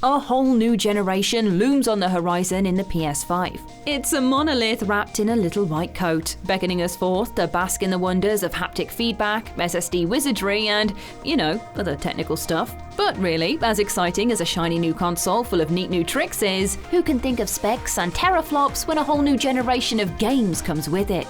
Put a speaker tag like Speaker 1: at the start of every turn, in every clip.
Speaker 1: A whole new generation looms on the horizon in the PS5. It's a monolith wrapped in a little white coat, beckoning us forth to bask in the wonders of haptic feedback, SSD wizardry, and, other technical stuff. But really, as exciting as a shiny new console full of neat new tricks is, who can think of specs and teraflops when a whole new generation of games comes with it?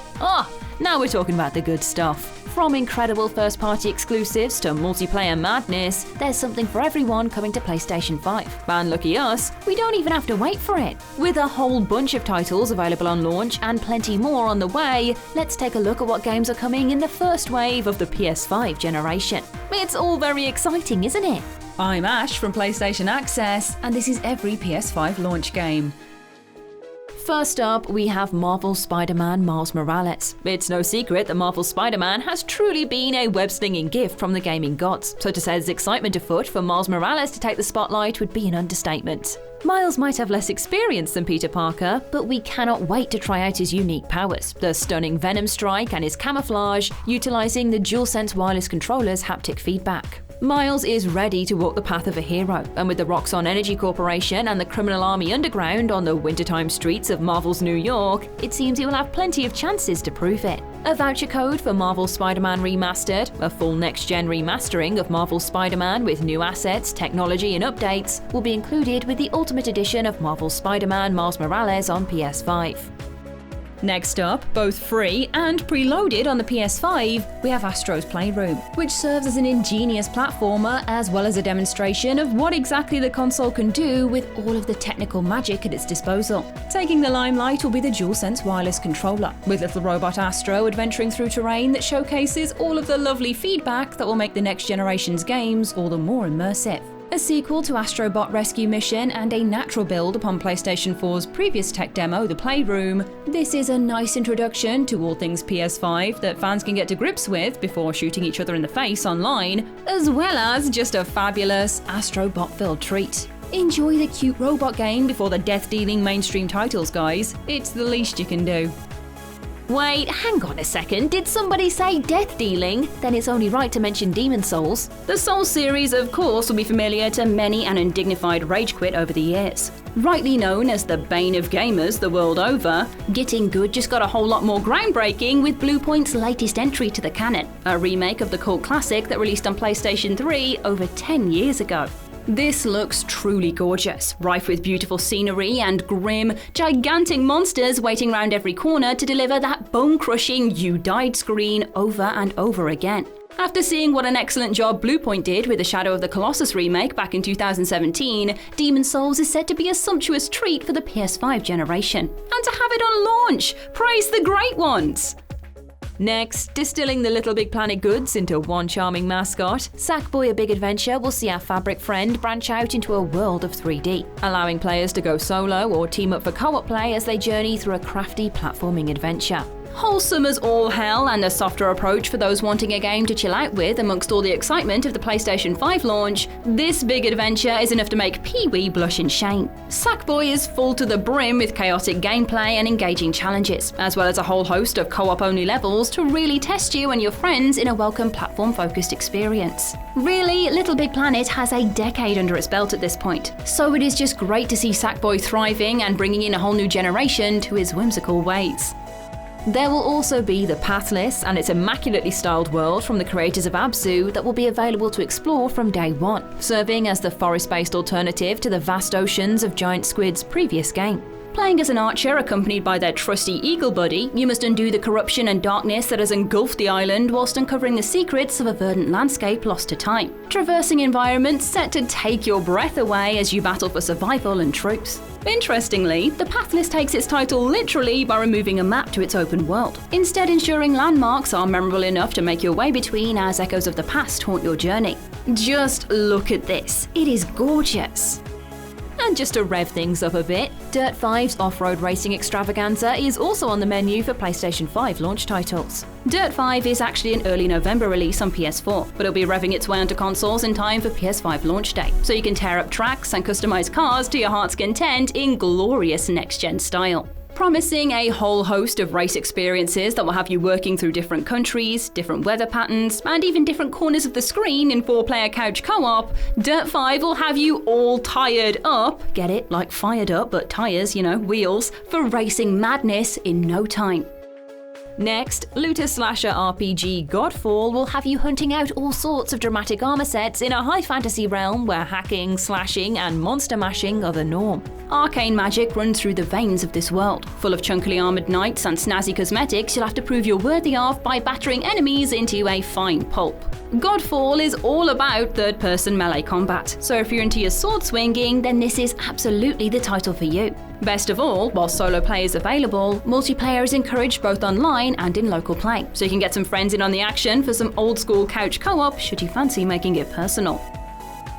Speaker 1: Now we're talking about the good stuff. From incredible first-party exclusives to multiplayer madness, there's something for everyone coming to PlayStation 5. And lucky us, we don't even have to wait for it. With a whole bunch of titles available on launch and plenty more on the way, let's take a look at what games are coming in the first wave of the PS5 generation. It's all very exciting, isn't it? I'm Ash from PlayStation Access, and this is every PS5 launch game. First up, we have Marvel's Spider-Man Miles Morales. It's no secret that Marvel's Spider-Man has truly been a web-slinging gift from the gaming gods, so to say there's excitement afoot for Miles Morales to take the spotlight would be an understatement. Miles might have less experience than Peter Parker, but we cannot wait to try out his unique powers, the stunning Venom Strike and his camouflage, utilising the DualSense wireless controller's haptic feedback. Miles is ready to walk the path of a hero, and with the Roxxon Energy Corporation and the criminal army underground on the wintertime streets of Marvel's New York, it seems he will have plenty of chances to prove it. A voucher code for Marvel's Spider-Man Remastered, a full next-gen remastering of Marvel's Spider-Man with new assets, technology and updates, will be included with the Ultimate Edition of Marvel's Spider-Man Miles Morales on PS5. Next up, both free and preloaded on the PS5, we have Astro's Playroom, which serves as an ingenious platformer as well as a demonstration of what exactly the console can do with all of the technical magic at its disposal. Taking the limelight will be the DualSense wireless controller, with little robot Astro adventuring through terrain that showcases all of the lovely feedback that will make the next generation's games all the more immersive. A sequel to Astrobot Rescue Mission and a natural build upon PlayStation 4's previous tech demo, the Playroom, this is a nice introduction to all things PS5 that fans can get to grips with before shooting each other in the face online, as well as just a fabulous Astrobot-filled treat. Enjoy the cute robot game before the death-dealing mainstream titles, guys. It's the least you can do. Wait, hang on a second, did somebody say death dealing? Then it's only right to mention Demon Souls. The Souls series, of course, will be familiar to many an undignified rage quit over the years. Rightly known as the bane of gamers the world over, Getting Good just got a whole lot more groundbreaking with Bluepoint's latest entry to the canon, a remake of the cult classic that released on PlayStation 3 over 10 years ago. This looks truly gorgeous, rife with beautiful scenery and grim, gigantic monsters waiting round every corner to deliver that bone-crushing "you died" screen over and over again. After seeing what an excellent job Bluepoint did with the Shadow of the Colossus remake back in 2017, Demon Souls is said to be a sumptuous treat for the PS5 generation. And to have it on launch! Praise the great ones! Next, distilling the Little Big Planet goods into one charming mascot, Sackboy A Big Adventure will see our fabric friend branch out into a world of 3D, allowing players to go solo or team up for co-op play as they journey through a crafty platforming adventure. Wholesome as all hell and a softer approach for those wanting a game to chill out with amongst all the excitement of the PlayStation 5 launch, this big adventure is enough to make Pee-wee blush in shame. Sackboy is full to the brim with chaotic gameplay and engaging challenges, as well as a whole host of co-op only levels to really test you and your friends in a welcome platform-focused experience. Really, Little Big Planet has a decade under its belt at this point, so it is just great to see Sackboy thriving and bringing in a whole new generation to his whimsical ways. There will also be the Pathless and its immaculately styled world from the creators of Abzu that will be available to explore from day one, serving as the forest-based alternative to the vast oceans of Giant Squid's previous game. Playing as an archer accompanied by their trusty eagle buddy, you must undo the corruption and darkness that has engulfed the island whilst uncovering the secrets of a verdant landscape lost to time. Traversing environments set to take your breath away as you battle for survival and truth. Interestingly, the Pathless takes its title literally by removing a map to its open world, instead ensuring landmarks are memorable enough to make your way between as echoes of the past haunt your journey. Just look at this, it is gorgeous. And just to rev things up a bit, Dirt 5's off-road racing extravaganza is also on the menu for PlayStation 5 launch titles. Dirt 5 is actually an early November release on PS4, but it'll be revving its way onto consoles in time for PS5 launch day, so you can tear up tracks and customize cars to your heart's content in glorious next-gen style. promising a whole host of race experiences that will have you working through different countries, different weather patterns, and even different corners of the screen in 4-player couch co-op. Dirt 5 will have you all tired up, get it, like fired up, but tires, wheels, for racing madness in no time. Next, looter-slasher RPG Godfall will have you hunting out all sorts of dramatic armor sets in a high fantasy realm where hacking, slashing, and monster mashing are the norm. Arcane magic runs through the veins of this world, full of chunkily armored knights and snazzy cosmetics you'll have to prove you're worthy of by battering enemies into a fine pulp. Godfall is all about third-person melee combat, so if you're into your sword swinging, then this is absolutely the title for you. Best of all, while solo play is available, multiplayer is encouraged both online and in local play, so you can get some friends in on the action for some old-school couch co-op should you fancy making it personal.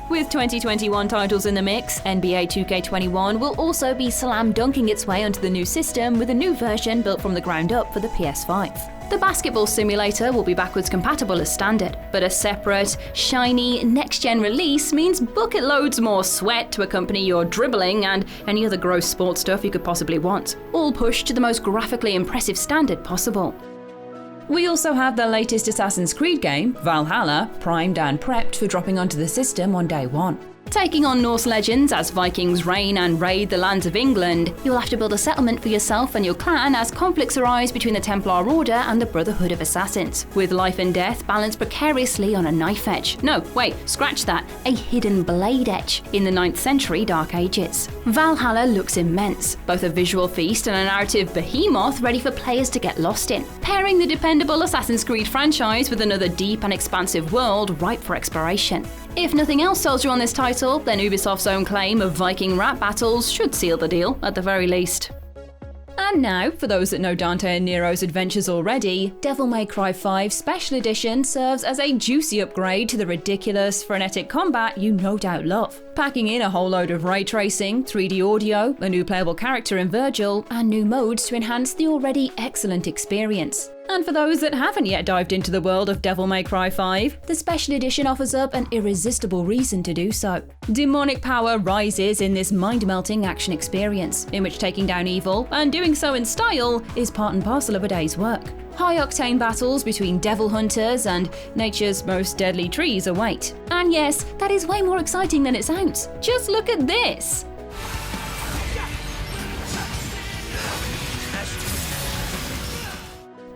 Speaker 1: With 2021 titles in the mix, NBA 2K21 will also be slam dunking its way onto the new system with a new version built from the ground up for the PS5. The basketball simulator will be backwards compatible as standard, but a separate, shiny, next-gen release means bucket loads more sweat to accompany your dribbling and any other gross sports stuff you could possibly want, all pushed to the most graphically impressive standard possible. We also have the latest Assassin's Creed game, Valhalla, primed and prepped for dropping onto the system on day one. Taking on Norse legends as Vikings reign and raid the lands of England, you'll have to build a settlement for yourself and your clan as conflicts arise between the Templar Order and the Brotherhood of Assassins, with life and death balanced precariously on a knife edge. No, wait, scratch that, a hidden blade edge in the 9th century Dark Ages. Valhalla looks immense, both a visual feast and a narrative behemoth ready for players to get lost in, pairing the dependable Assassin's Creed franchise with another deep and expansive world ripe for exploration. If nothing else sells you on this title, then Ubisoft's own claim of Viking rap battles should seal the deal, at the very least. And now, for those that know Dante and Nero's adventures already, Devil May Cry 5 Special Edition serves as a juicy upgrade to the ridiculous, frenetic combat you no doubt love, packing in a whole load of ray tracing, 3D audio, a new playable character in Virgil, and new modes to enhance the already excellent experience. And for those that haven't yet dived into the world of Devil May Cry 5, the Special Edition offers up an irresistible reason to do so. Demonic power rises in this mind-melting action experience, in which taking down evil, and doing so in style, is part and parcel of a day's work. High-octane battles between devil hunters and nature's most deadly trees await. And yes, that is way more exciting than it sounds. Just look at this!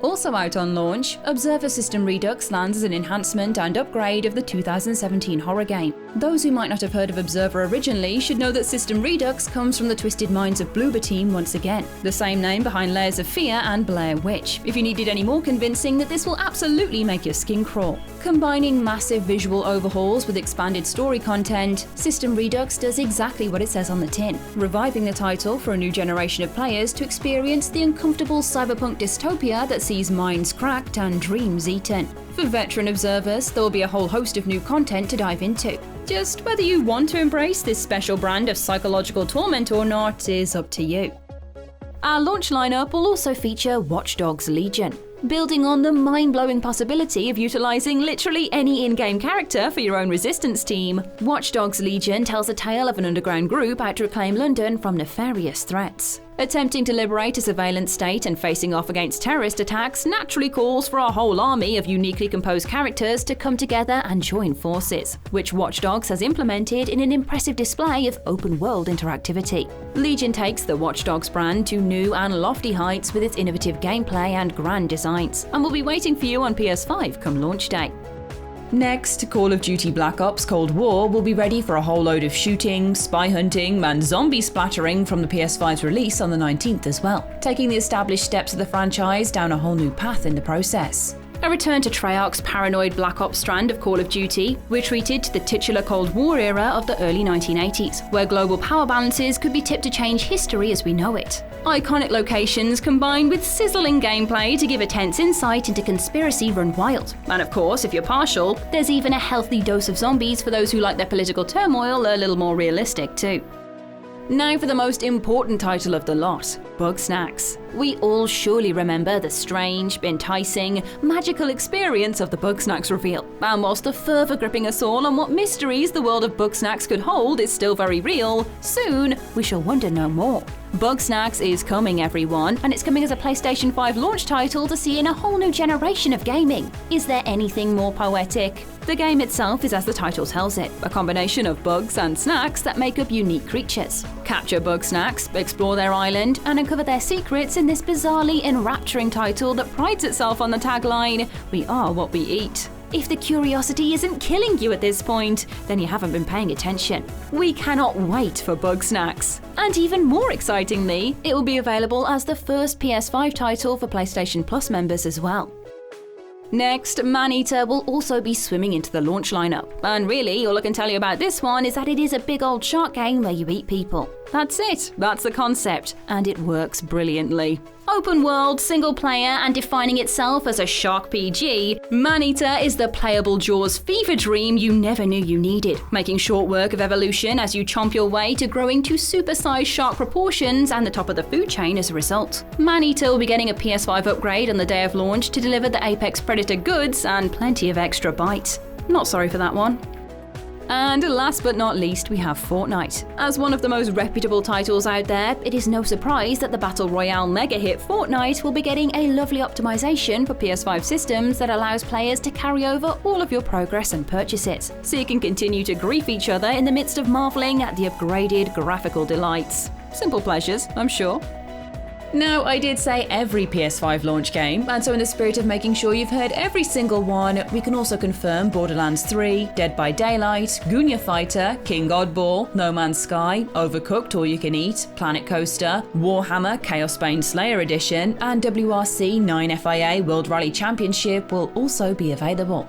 Speaker 1: Also out on launch, Observer System Redux lands as an enhancement and upgrade of the 2017 horror game. Those who might not have heard of Observer originally should know that System Redux comes from the twisted minds of Bloober Team once again, the same name behind Layers of Fear and Blair Witch, if you needed any more convincing that this will absolutely make your skin crawl. Combining massive visual overhauls with expanded story content, System Redux does exactly what it says on the tin, reviving the title for a new generation of players to experience the uncomfortable cyberpunk dystopia that sees minds cracked and dreams eaten. For veteran observers, there will be a whole host of new content to dive into. Just whether you want to embrace this special brand of psychological torment or not is up to you. Our launch lineup will also feature Watch Dogs Legion, building on the mind-blowing possibility of utilising literally any in-game character for your own resistance team. Watch Dogs Legion tells a tale of an underground group out to reclaim London from nefarious threats. Attempting to liberate a surveillance state and facing off against terrorist attacks naturally calls for a whole army of uniquely composed characters to come together and join forces, which Watch Dogs has implemented in an impressive display of open-world interactivity. Legion takes the Watch Dogs brand to new and lofty heights with its innovative gameplay and grand designs, and will be waiting for you on PS5 come launch day. Next, Call of Duty Black Ops Cold War will be ready for a whole load of shooting, spy hunting, and zombie splattering from the PS5's release on the 19th as well, taking the established steps of the franchise down a whole new path in the process. A return to Treyarch's paranoid Black Ops strand of Call of Duty, we're treated to the titular Cold War era of the early 1980s, where global power balances could be tipped to change history as we know it. Iconic locations combined with sizzling gameplay to give a tense insight into conspiracy run wild. And of course, if you're partial, there's even a healthy dose of zombies for those who like their political turmoil a little more realistic too. Now for the most important title of the lot, Bugsnax. We all surely remember the strange, enticing, magical experience of the Bugsnax reveal. And whilst the fervour gripping us all on what mysteries the world of Bugsnax could hold is still very real, soon we shall wonder no more. Bugsnax is coming, everyone, and it's coming as a PlayStation 5 launch title to see in a whole new generation of gaming. Is there anything more poetic? The game itself is as the title tells it, a combination of bugs and snacks that make up unique creatures. Capture Bugsnax, explore their island, and uncover their secrets in this bizarrely enrapturing title that prides itself on the tagline, "We are what we eat." If the curiosity isn't killing you at this point, then you haven't been paying attention. We cannot wait for Bugsnax. And even more excitingly, it will be available as the first PS5 title for PlayStation Plus members as well. Next, Maneater will also be swimming into the launch lineup. And really, all I can tell you about this one is that it is a big old shark game where you eat people. That's it, that's the concept, and it works brilliantly. Open world, single player, and defining itself as a shark PG, Maneater is the playable Jaws fever dream you never knew you needed, making short work of evolution as you chomp your way to growing to supersized shark proportions and the top of the food chain as a result. Maneater will be getting a PS5 upgrade on the day of launch to deliver the Apex Predator goods and plenty of extra bites. Not sorry for that one. And last but not least, we have Fortnite. As one of the most reputable titles out there, it is no surprise that the Battle Royale mega hit Fortnite will be getting a lovely optimization for PS5 systems that allows players to carry over all of your progress and purchases, so you can continue to grief each other in the midst of marveling at the upgraded graphical delights. Simple pleasures, I'm sure. Now, I did say every PS5 launch game, and so in the spirit of making sure you've heard every single one, we can also confirm Borderlands 3, Dead by Daylight, Gunya Fighter, King Godfall, No Man's Sky, Overcooked All You Can Eat, Planet Coaster, Warhammer Chaos Bane Slayer Edition, and WRC 9 FIA World Rally Championship will also be available.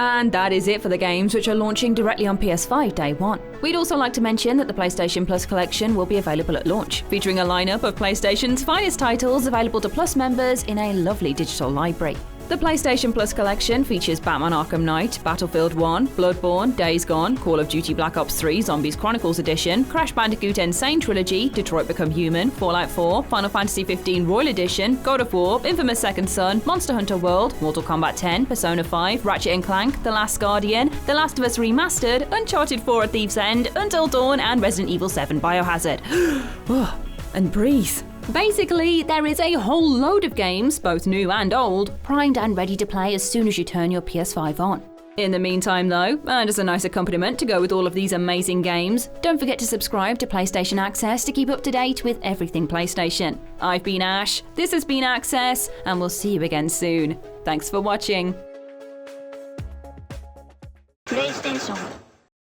Speaker 1: And that is it for the games which are launching directly on PS5 day one. We'd also like to mention that the PlayStation Plus collection will be available at launch, featuring a lineup of PlayStation's finest titles available to Plus members in a lovely digital library. The PlayStation Plus collection features Batman Arkham Knight, Battlefield 1, Bloodborne, Days Gone, Call of Duty Black Ops 3 Zombies Chronicles Edition, Crash Bandicoot Insane Trilogy, Detroit Become Human, Fallout 4, Final Fantasy 15 Royal Edition, God of War, Infamous Second Son, Monster Hunter World, Mortal Kombat 10, Persona 5, Ratchet & Clank, The Last Guardian, The Last of Us Remastered, Uncharted 4 A Thief's End, Until Dawn, and Resident Evil 7 Biohazard. And breathe. Basically, there is a whole load of games, both new and old, primed and ready to play as soon as you turn your PS5 on. In the meantime though, and as a nice accompaniment to go with all of these amazing games, don't forget to subscribe to PlayStation Access to keep up to date with everything PlayStation. I've been Ash, this has been Access, and we'll see you again soon. Thanks for watching.
Speaker 2: PlayStation